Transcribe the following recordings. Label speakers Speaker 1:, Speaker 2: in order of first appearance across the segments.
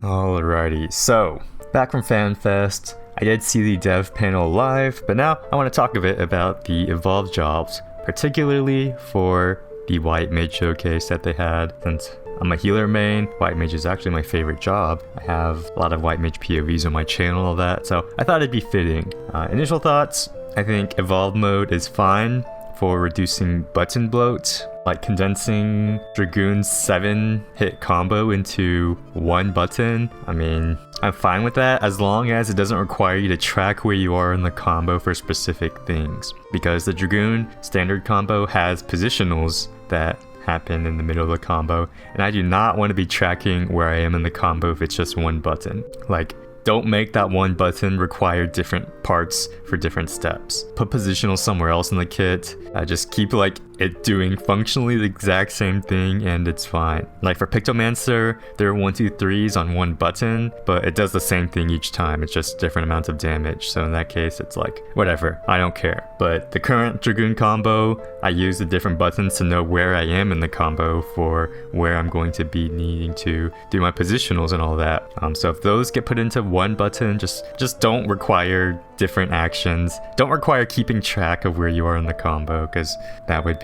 Speaker 1: Alrighty, so back from FanFest, I did see the dev panel live, but now I want to talk a bit about the Evolved jobs, particularly for the White Mage showcase that they had. Since I'm a healer main, White Mage is actually my favorite job. I have a lot of White Mage POVs on my channel and all that, so I thought it'd be fitting. Initial thoughts, I think Evolved mode is fine for reducing button bloat, like condensing Dragoon's 7-hit combo into one button. I mean, I'm fine with that as long as it doesn't require you to track where you are in the combo for specific things. Because the Dragoon standard combo has positionals that happen in the middle of the combo, and I do not want to be tracking where I am in the combo if it's just one button. Like, don't make that one button require different parts for different steps. Put positional somewhere else in the kit. Just keep like it doing functionally the exact same thing and it's fine. Like for Pictomancer, there are 1, 2, 3s on one button, but it does the same thing each time. It's just different amounts of damage. So in that case, it's like, whatever, I don't care. But the current Dragoon combo, I use the different buttons to know where I am in the combo for where I'm going to be needing to do my positionals and all that. So if those get put into one button, just don't require different actions. Don't require keeping track of where you are in the combo, because that would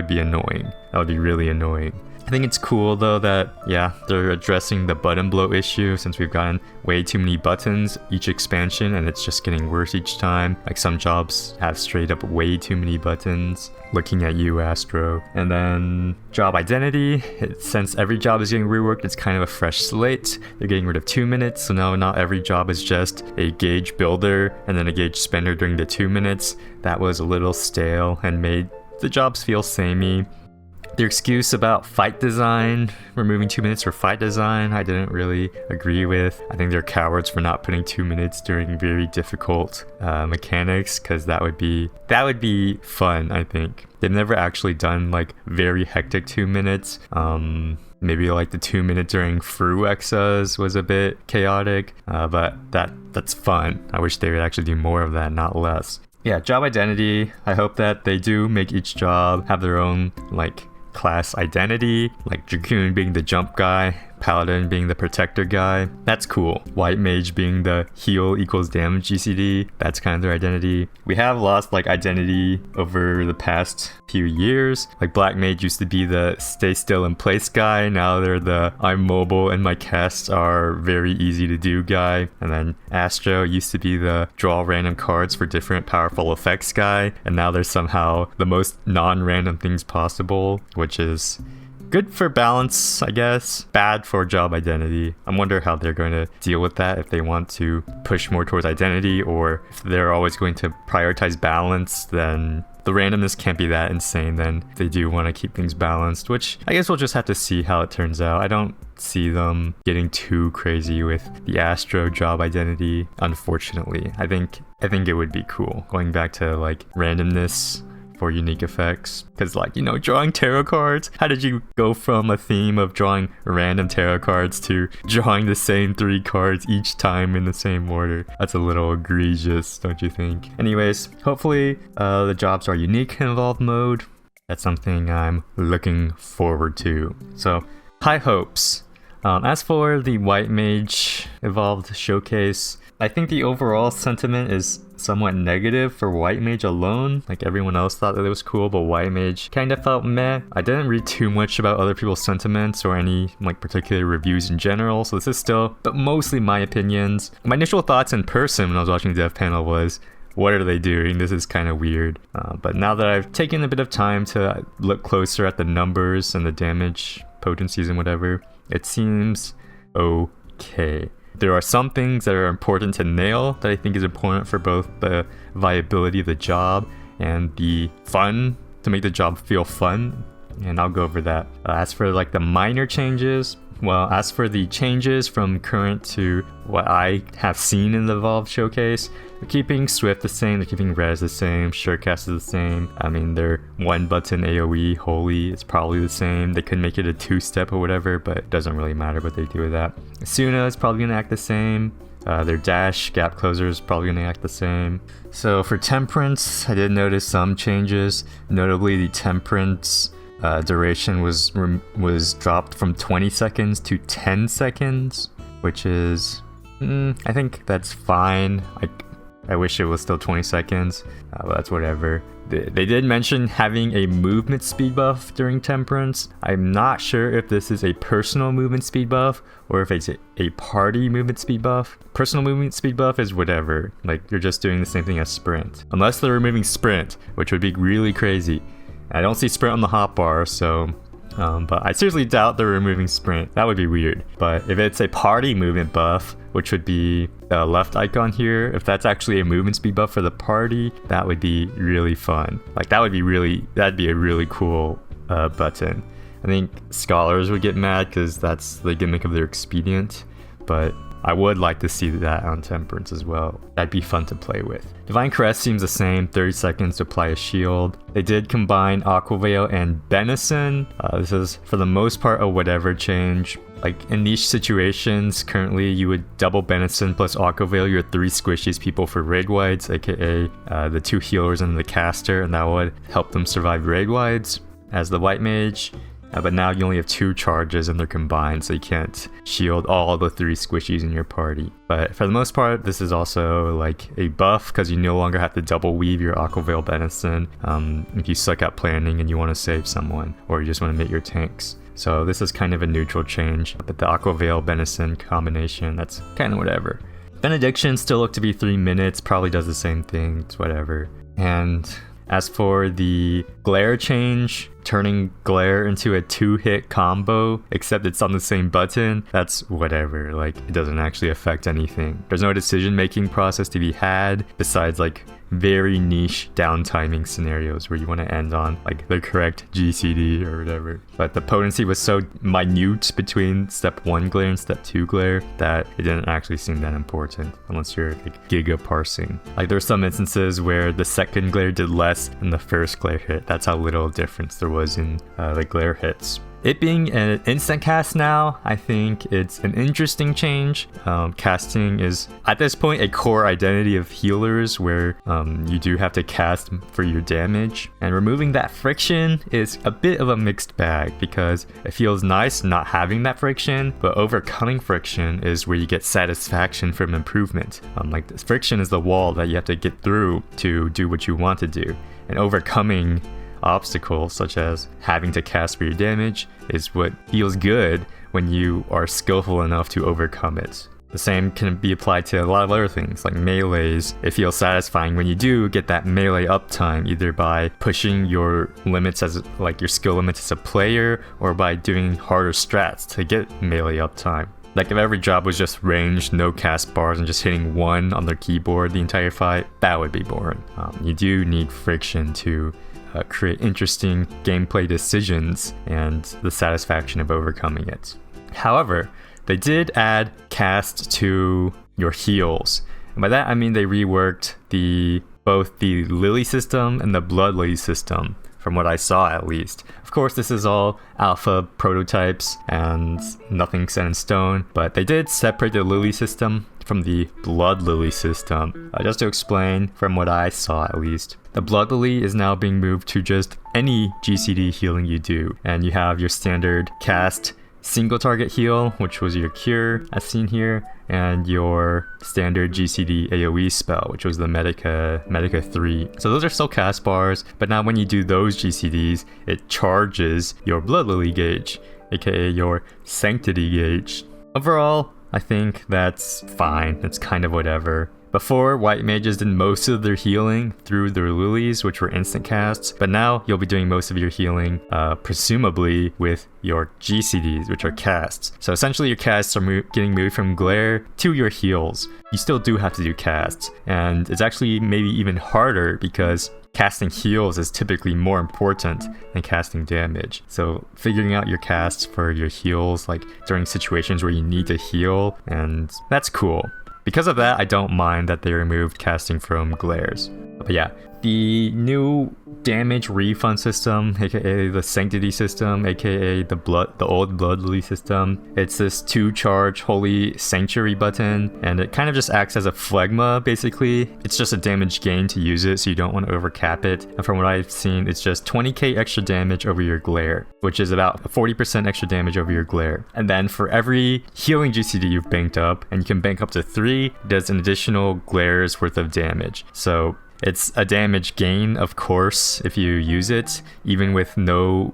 Speaker 1: be annoying. That would be really annoying. I think it's cool though that, yeah, they're addressing the button bloat issue since we've gotten way too many buttons each expansion and it's just getting worse each time. Like some jobs have straight up way too many buttons. Looking at you, Astro. And then job identity, since every job is getting reworked, it's kind of a fresh slate. They're getting rid of 2 minutes, so now not every job is just a gauge builder and then a gauge spender during the 2 minutes. That was a little stale and made the jobs feel samey. The excuse about fight design, removing 2 minutes for fight design, I didn't really agree with. I think they're cowards for not putting 2 minutes during very difficult mechanics, because that would be fun, I think. They've never actually done like very hectic 2 minutes. Maybe like the 2 minute during Fru Exas was a bit chaotic, but that's fun. I wish they would actually do more of that, not less. Yeah, job identity, I hope that they do make each job have their own like class identity, like Dragoon being the jump guy, Paladin being the protector guy. That's cool. White Mage being the heal equals damage GCD. That's kind of their identity. We have lost like identity over the past few years. Like Black Mage used to be the stay still in place guy. Now they're the I'm mobile and my casts are very easy to do guy. And then Astro used to be the draw random cards for different powerful effects guy. And now they're somehow the most non-random things possible, which is good for balance, I guess. Bad for job identity. I wonder how they're going to deal with that, if they want to push more towards identity or if they're always going to prioritize balance. Then the randomness can't be that insane. Then they do want to keep things balanced, which I guess we'll just have to see how it turns out. I don't see them getting too crazy with the Astro job identity, unfortunately. I think it would be cool going back to like randomness for unique effects, because like, you know, drawing tarot cards, how did you go from a theme of drawing random tarot cards to drawing the same 3 cards each time in the same order? That's a little egregious, don't you think? Anyways, hopefully the jobs are unique in Evolved mode. That's something I'm looking forward to. So high hopes. As for the White Mage Evolved showcase, I think the overall sentiment is somewhat negative for White Mage alone. Like everyone else thought that it was cool, but White Mage kind of felt meh. I didn't read too much about other people's sentiments or any like particular reviews in general, so this is still, but mostly my opinions. My initial thoughts in person when I was watching the dev panel was, what are they doing? This is kind of weird. But now that I've taken a bit of time to look closer at the numbers and the damage potencies and whatever, it seems okay. There are some things that are important to nail that I think is important for both the viability of the job and the fun, to make the job feel fun, and I'll go over that. As for like the minor changes, well, as for the changes from current to what I have seen in the Evolved showcase, they're keeping Swift the same, they're keeping Res the same, Surecast is the same. I mean, their one button AoE, Holy, is probably the same. They could make it a 2-step or whatever, but it doesn't really matter what they do with that. Suna is probably going to act the same. Their dash gap closer is probably going to act the same. So for Temperance, I did notice some changes. Notably, the Temperance duration was dropped from 20 seconds to 10 seconds. which is, I think that's fine. I wish it was still 20 seconds, but that's whatever. They did mention having a movement speed buff during Temperance. I'm not sure if this is a personal movement speed buff or if it's a party movement speed buff. Personal movement speed buff is whatever, like you're just doing the same thing as Sprint. Unless they're removing Sprint, which would be really crazy. I don't see Sprint on the hotbar, so... but I seriously doubt they're removing Sprint. That would be weird. But if it's a party movement buff, which would be the left icon here, if that's actually a movement speed buff for the party, that would be really fun. Like that'd be a really cool button. I think scholars would get mad because that's the gimmick of their expedient, but I would like to see that on Temperance as well. That'd be fun to play with. Divine Caress seems the same, 30 seconds to apply a shield. They did combine Aqua Veil and Benison. This is for the most part a whatever change. Like in niche situations, currently you would double Benison plus Aqua Veil your 3 squishies people for raid wides, aka the 2 healers and the caster, and that would help them survive raid wides as the white mage. But now you only have 2 charges and they're combined, so you can't shield all the 3 squishies in your party. But for the most part, this is also like a buff because you no longer have to double weave your Aqua Veil Benison if you suck at planning and you want to save someone, or you just want to make your tanks. So this is kind of a neutral change, but the Aqua Veil Benison combination, that's kind of whatever. Benediction still looked to be 3 minutes, probably does the same thing, it's whatever. And as for the glare change, turning glare into a 2-hit combo, except it's on the same button, that's whatever. Like, it doesn't actually affect anything. There's no decision-making process to be had besides like very niche downtiming scenarios where you want to end on like the correct GCD or whatever. But the potency was so minute between step 1 glare and step 2 glare that it didn't actually seem that important unless you're like giga parsing. Like there's some instances where the second glare did less than the first glare hit. That's how little difference there was in the glare hits. It being an instant cast now, I think it's an interesting change. Casting is, at this point, a core identity of healers where you do have to cast for your damage. And removing that friction is a bit of a mixed bag because it feels nice not having that friction, but overcoming friction is where you get satisfaction from improvement. Like this friction is the wall that you have to get through to do what you want to do. And overcoming obstacles such as having to cast for your damage is what feels good when you are skillful enough to overcome it. The same can be applied to a lot of other things like melees. It feels satisfying when you do get that melee uptime, either by pushing your limits as like your skill limits as a player or by doing harder strats to get melee uptime. Like if every job was just ranged, no cast bars, and just hitting 1 on their keyboard the entire fight, that would be boring. You do need friction to create interesting gameplay decisions and the satisfaction of overcoming it. However, they did add cast to your heals. And by that I mean they reworked both the Lily system and the Blood Lily system, from what I saw at least. Of course, this is all alpha prototypes and nothing set in stone, but they did separate the Lily system from the Blood Lily system. Just to explain, from what I saw at least, the Blood Lily is now being moved to just any GCD healing you do, and you have your standard cast single target heal, which was your cure as seen here, and your standard GCD AoE spell, which was the Medica 3. So those are still cast bars, but now when you do those GCDs, it charges your Blood Lily gauge, aka your Sanctity gauge. Overall, I think that's fine, it's kind of whatever. Before, white mages did most of their healing through their lilies, which were instant casts, but now you'll be doing most of your healing, presumably, with your GCDs, which are casts. So essentially your casts are getting moved from glare to your heals. You still do have to do casts, and it's actually maybe even harder because casting heals is typically more important than casting damage. So figuring out your casts for your heals, like during situations where you need to heal, and that's cool. Because of that, I don't mind that they removed casting from glares. But yeah, the new damage refund system, aka the sanctity system, aka the old blood lily system. It's this 2-charge holy sanctuary button, and it kind of just acts as a phlegma basically. It's just a damage gain to use it, so you don't want to overcap it. And from what I've seen, it's just 20k extra damage over your glare, which is about 40% extra damage over your glare. And then for every healing GCD you've banked up, and you can bank up to 3, it does an additional glare's worth of damage. So it's a damage gain, of course, if you use it, even with no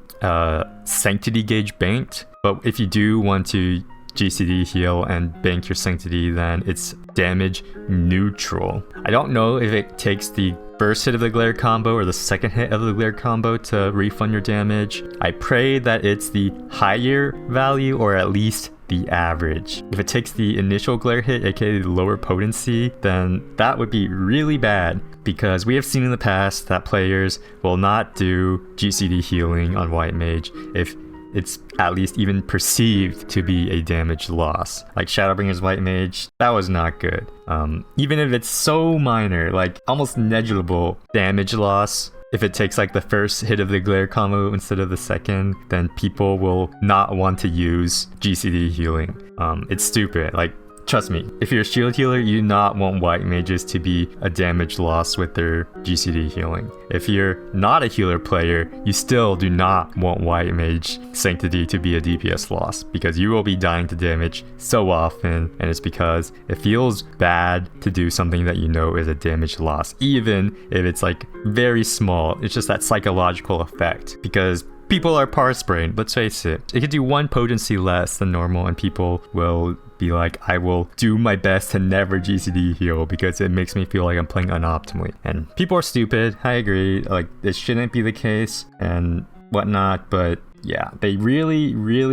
Speaker 1: sanctity gauge banked. But if you do want to GCD heal and bank your sanctity, then it's damage neutral. I don't know if it takes the first hit of the glare combo or the second hit of the glare combo to refund your damage. I pray that it's the higher value, or at least the average. If it takes the initial glare hit, aka the lower potency, then that would be really bad, because we have seen in the past that players will not do GCD healing on White Mage if it's at least even perceived to be a damage loss. Like Shadowbringer's White Mage, that was not good. Even if it's so minor, like almost negligible damage loss, if it takes like the first hit of the glare combo instead of the second, then people will not want to use GCD healing. It's stupid. Like, trust me, if you're a shield healer, you do not want White Mages to be a damage loss with their GCD healing. If you're not a healer player, you still do not want White Mage Sanctity to be a DPS loss, because you will be dying to damage so often, and it's because it feels bad to do something that you know is a damage loss, even if it's like very small. It's just that psychological effect, because people are parse brained, let's face it. It could do 1 potency less than normal, and people will be like, I will do my best to never GCD heal because it makes me feel like I'm playing unoptimally. And people are stupid, I agree, like it shouldn't be the case and whatnot, but yeah, they really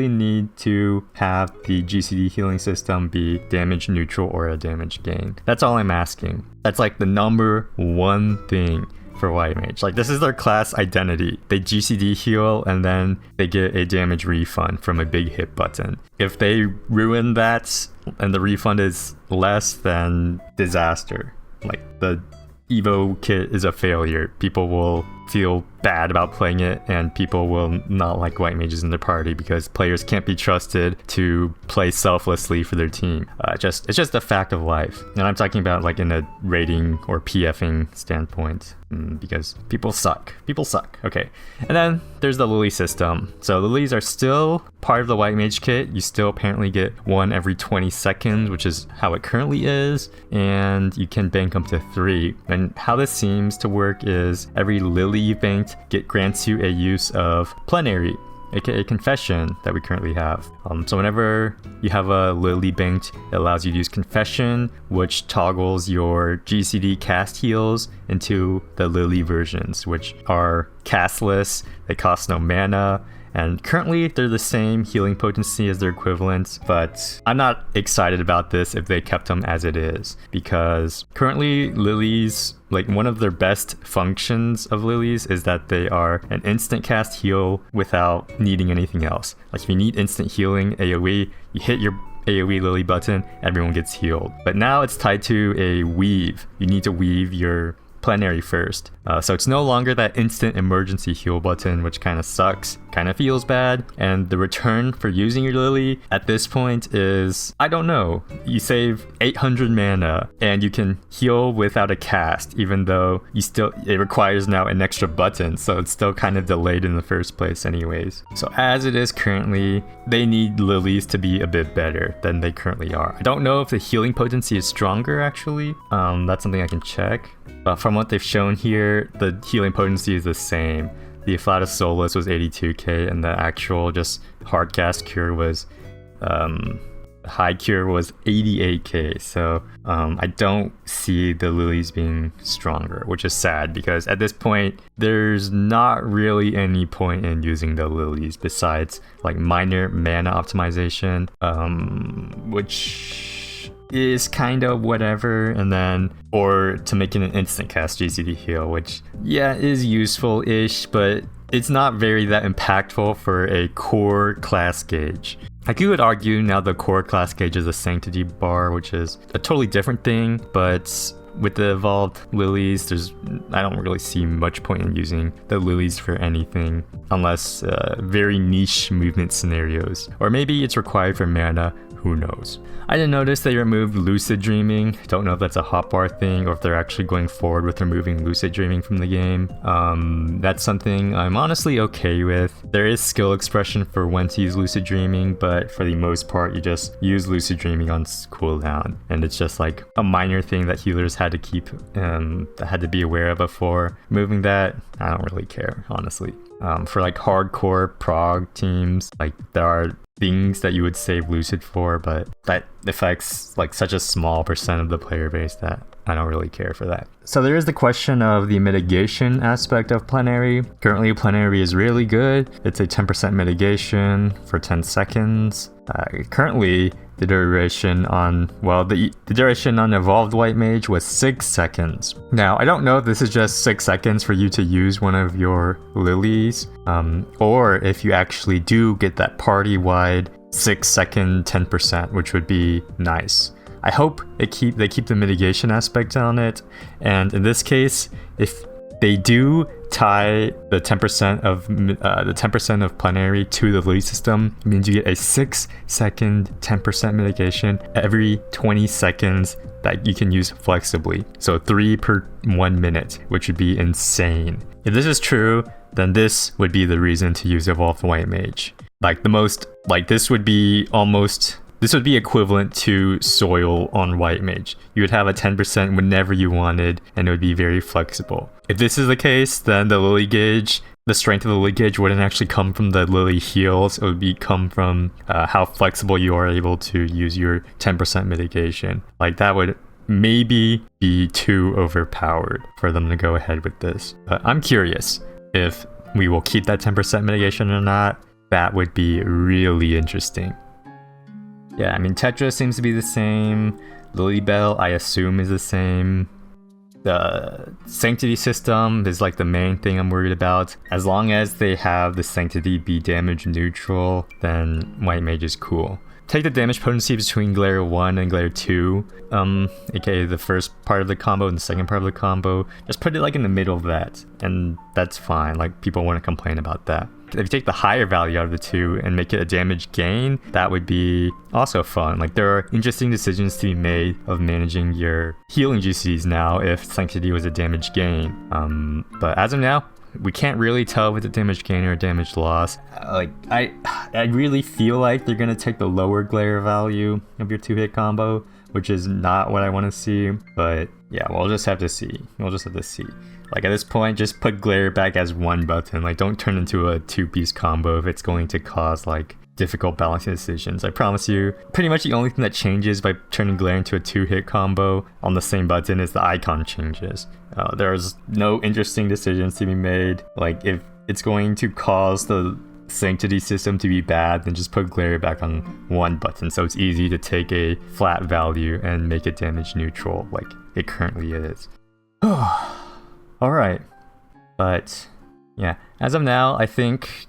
Speaker 1: need to have the GCD healing system be damage neutral or a damage gain. That's all I'm asking. That's like the number one thing for White Mage. Like, this is their class identity. They GCD heal and then they get a damage refund from a big hit button. If they ruin that and the refund is less, then disaster. Like, the Evo kit is a failure. People will feel bad about playing it, and people will not like White Mages in their party because players can't be trusted to play selflessly for their team. It's just a fact of life. And I'm talking about like in a rating or PFing standpoint, because people suck. People suck. Okay. And then there's the Lily system. So Lilies are still part of the White Mage kit. You still apparently get 1 every 20 seconds, which is how it currently is, and you can bank up to 3. And how this seems to work is every Lily you banked grants you a use of plenary, aka confession, that we currently have. So whenever you have a Lily banked, it allows you to use confession, which toggles your GCD cast heals into the Lily versions, which are castless, they cost no mana, and currently they're the same healing potency as their equivalents, but I'm not excited about this if they kept them as it is, because currently Lilies, like one of their best functions of Lilies is that they are an instant cast heal without needing anything else. Like if you need instant healing AoE, you hit your AoE Lily button, everyone gets healed. But now it's tied to a weave. You need to weave your plenary first. So it's no longer that instant emergency heal button, which kind of sucks, kind of feels bad. And the return for using your Lily at this point is, I don't know, you save 800 mana and you can heal without a cast, even though it requires now an extra button, so it's still kind of delayed in the first place anyways. So as it is currently, they need Lilies to be a bit better than they currently are. I don't know if the healing potency is stronger actually. That's something I can check. But from what they've shown here, the healing potency is the same. The Afflatus Solus was 82k, and the actual just hard cast cure was, high cure was 88k. So I don't see the Lilies being stronger, which is sad because at this point, there's not really any point in using the Lilies besides like minor mana optimization, which is kind of whatever, and then or to make it an instant cast GCD heal, which yeah is useful-ish, but it's not very that impactful for a core class gauge. Like, you would argue now the core class gauge is a sanctity bar, which is a totally different thing, but with the evolved lilies, I don't really see much point in using the lilies for anything unless very niche movement scenarios, or maybe it's required for mana. Who knows? I did notice they removed lucid dreaming. Don't know if that's a hotbar thing or if they're actually going forward with removing lucid dreaming from the game. That's something I'm honestly okay with. There is skill expression for when to use lucid dreaming, but for the most part, you just use lucid dreaming on cooldown, and it's just like a minor thing that healers had to be aware of before. Moving that, I don't really care, honestly. For like hardcore prog teams, like there are things that you would save lucid for, but that affects like such a small percent of the player base that I don't really care for that. So there is the question of the mitigation aspect of plenary. Currently plenary is really good. It's a 10% mitigation for 10 seconds. Currently the duration on the duration on evolved white mage was 6 seconds. Now I don't know if this is just 6 seconds for you to use one of your lilies, or if you actually do get that party wide 6 second 10%, which would be nice. I hope they keep the mitigation aspect on it, and in this case, if they do tie the 10% of plenary to the lily system, it means you get a 6 second 10% mitigation every 20 seconds that you can use flexibly. So 3 per 1 minute, which would be insane. If this is true, then this would be the reason to use Evolved White Mage. This would be equivalent to Soil on White Mage. You would have a 10% whenever you wanted, and it would be very flexible. If this is the case, then the Lily gauge, the strength of the Lily gauge wouldn't actually come from the Lily heals. It would come from how flexible you are able to use your 10% mitigation. Like that would maybe be too overpowered for them to go ahead with this. But I'm curious if we will keep that 10% mitigation or not. That would be really interesting. Yeah, I mean, Tetra seems to be the same. Lilybell, I assume, is the same. The Sanctity system is like the main thing I'm worried about. As long as they have the Sanctity be damage neutral, then White Mage is cool. Take the damage potency between Glare 1 and Glare 2, aka the first part of the combo and the second part of the combo. Just put it like in the middle of that, and that's fine. Like, people wouldn't complain about that. If you take the higher value out of the two and make it a damage gain, that would be also fun. Like, there are interesting decisions to be made of managing your healing GCs now if Sanctity was a damage gain. But as of now, we can't really tell with the damage gain or damage loss. I really feel like they're gonna take the lower glare value of your 2-hit combo, which is not what I want to see. But yeah, we'll just have to see. Like, at this point, just put glare back as one button. Like, don't turn into a 2-piece combo if it's going to cause like difficult balancing decisions. I promise you, pretty much the only thing that changes by turning glare into a 2-hit combo on the same button is the icon changes. There's no interesting decisions to be made. Like, if it's going to cause the Sanctity system to be bad, then just put glare back on one button so it's easy to take a flat value and make it damage neutral like it currently is. Alright, but yeah, as of now, I think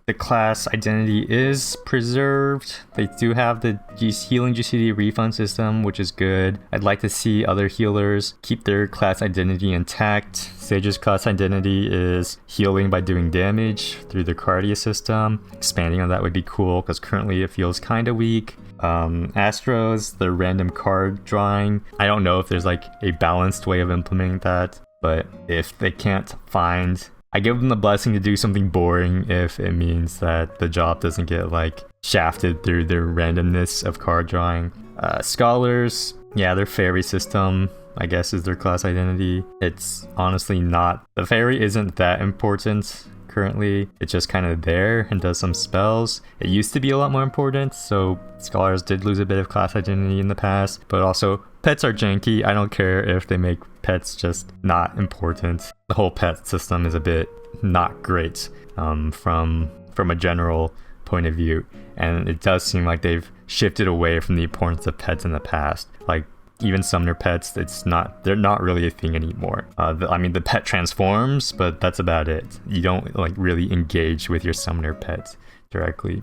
Speaker 1: the class identity is preserved. They do have the healing GCD refund system, which is good. I'd like to see other healers keep their class identity intact. Sage's class identity is healing by doing damage through the Cardia system. Expanding on that would be cool, because currently it feels kind of weak. Astro's, the random card drawing. I don't know if there's like a balanced way of implementing that, but if they can't find... I give them the blessing to do something boring if it means that the job doesn't get like shafted through their randomness of card drawing. Scholars, yeah, their fairy system, I guess, is their class identity. It's honestly not, the fairy isn't that important currently. It's just kind of there and does some spells. It used to be a lot more important, so scholars did lose a bit of class identity in the past, but also pets are janky. I don't care if they make pets just not important. The whole pet system is a bit not great from a general point of view, and it does seem like they've shifted away from the importance of pets in the past. Like, even summoner pets, they're not really a thing anymore. I mean, the pet transforms, but that's about it. You don't like really engage with your summoner pet directly.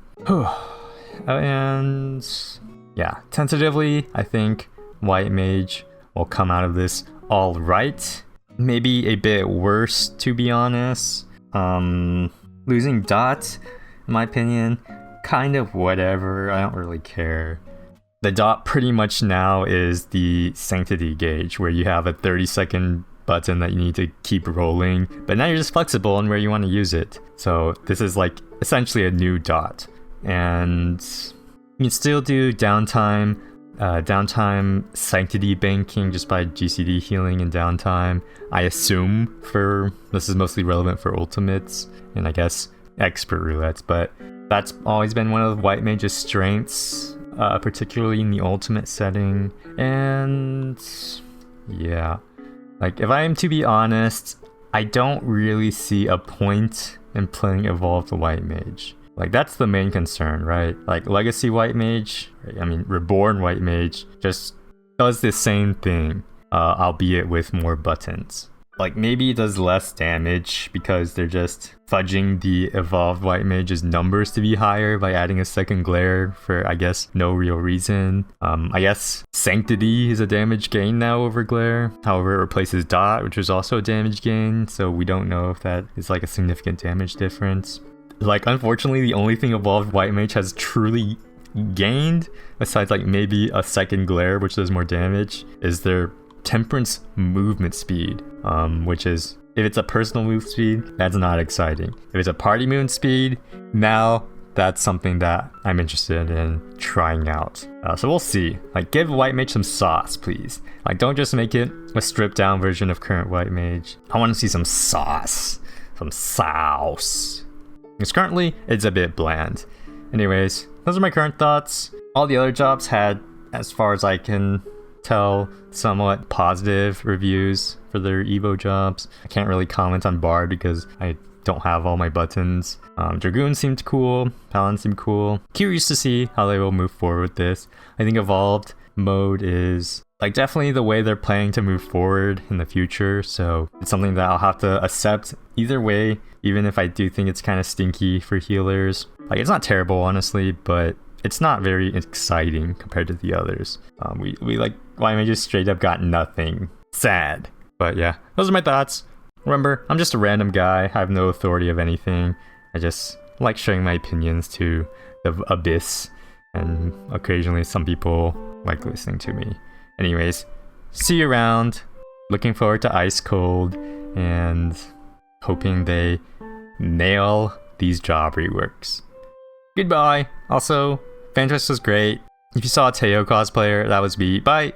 Speaker 1: And yeah, tentatively, I think White Mage will come out of this alright. Maybe a bit worse, to be honest. Losing dot, in my opinion, kind of whatever. I don't really care. The dot pretty much now is the sanctity gauge, where you have a 30-second button that you need to keep rolling, but now you're just flexible on where you want to use it. So this is like essentially a new dot. And you can still do downtime sanctity banking just by GCD healing and downtime. I assume this is mostly relevant for ultimates and I guess expert roulettes, but that's always been one of the white mage's strengths, particularly in the ultimate setting. And yeah, like if I am to be honest, I don't really see a point in playing Evolved White Mage. Like that's the main concern, right? Like Legacy White Mage, Reborn White Mage just does the same thing, albeit with more buttons. Like maybe it does less damage because they're just fudging the Evolved White Mage's numbers to be higher by adding a second glare for, I guess, no real reason. I guess Sanctity is a damage gain now over glare. However, it replaces dot, which was also a damage gain, so we don't know if that is like a significant damage difference. Like, unfortunately, the only thing Evolved White Mage has truly gained, besides like maybe a second glare, which does more damage, is their Temperance movement speed, which is, if it's a personal move speed, that's not exciting. If it's a party movement speed, now that's something that I'm interested in trying out. So we'll see. Like, give White Mage some sauce, please. Like, don't just make it a stripped down version of current White Mage. I want to see some sauce. Some sauce. Because currently, it's a bit bland. Anyways, those are my current thoughts. All the other jobs had, as far as I can tell, somewhat positive reviews for their Evo jobs. I can't really comment on Bard because I don't have all my buttons. Dragoon seemed cool. Paladin seemed cool. Curious to see how they will move forward with this. I think Evolved mode is like definitely the way they're planning to move forward in the future, so it's something that I'll have to accept either way, even if I do think it's kind of stinky for healers. Like, it's not terrible, honestly, but it's not very exciting compared to the others. We like, White Mage just straight up got nothing. Sad. But yeah, those are my thoughts. Remember, I'm just a random guy. I have no authority of anything. I just like sharing my opinions to the abyss, and occasionally some people like listening to me. Anyways, see you around. Looking forward to Ice Cold and hoping they nail these job reworks. Goodbye. Also, Fanfest was great. If you saw a Teo cosplayer, that was me. Bye.